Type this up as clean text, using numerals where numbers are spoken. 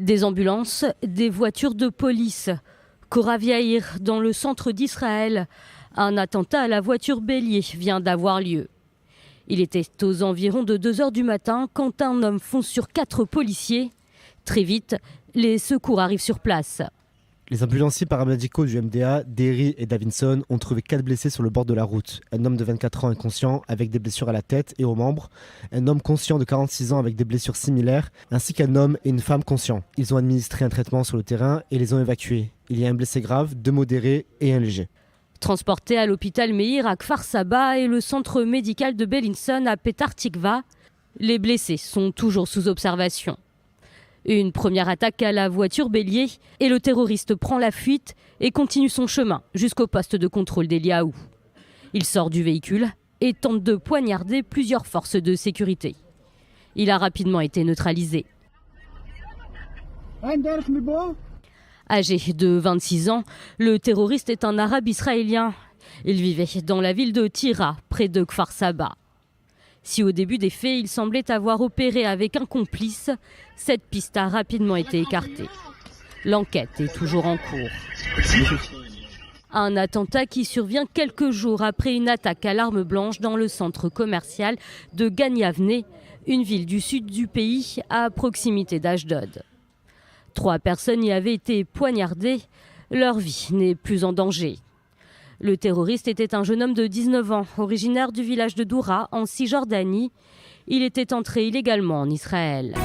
Des ambulances, des voitures de police. Khor Yair, dans le centre d'Israël. Un attentat à la voiture bélier vient d'avoir lieu. Il était aux environs de 2 h du matin quand un homme fonce sur 4 policiers. Très vite, les secours arrivent sur place. Les ambulanciers paramédicaux du MDA, Derry et Davidson, ont trouvé 4 blessés sur le bord de la route. Un homme de 24 ans inconscient avec des blessures à la tête et aux membres, un homme conscient de 46 ans avec des blessures similaires, ainsi qu'un homme et une femme conscients. Ils ont administré un traitement sur le terrain et les ont évacués. Il y a un blessé grave, 2 modérés et un léger. Transportés à l'hôpital Meir à Kfar Saba et le centre médical de Bellinson à Petar Tikva, les blessés sont toujours sous observation. Une première attaque à la voiture bélier et le terroriste prend la fuite et continue son chemin jusqu'au poste de contrôle d'Eliaou. Il sort du véhicule et tente de poignarder plusieurs forces de sécurité. Il a rapidement été neutralisé. Âgé de 26 ans, le terroriste est un arabe israélien. Il vivait dans la ville de Tira, près de Kfar Saba. Si au début des faits, il semblait avoir opéré avec un complice, cette piste a rapidement été écartée. L'enquête est toujours en cours. Un attentat qui survient quelques jours après une attaque à l'arme blanche dans le centre commercial de Gan Yavne, une ville du sud du pays à proximité d'Ashdod. 3 personnes y avaient été poignardées. Leur vie n'est plus en danger. Le terroriste était un jeune homme de 19 ans, originaire du village de Doura, en Cisjordanie. Il était entré illégalement en Israël.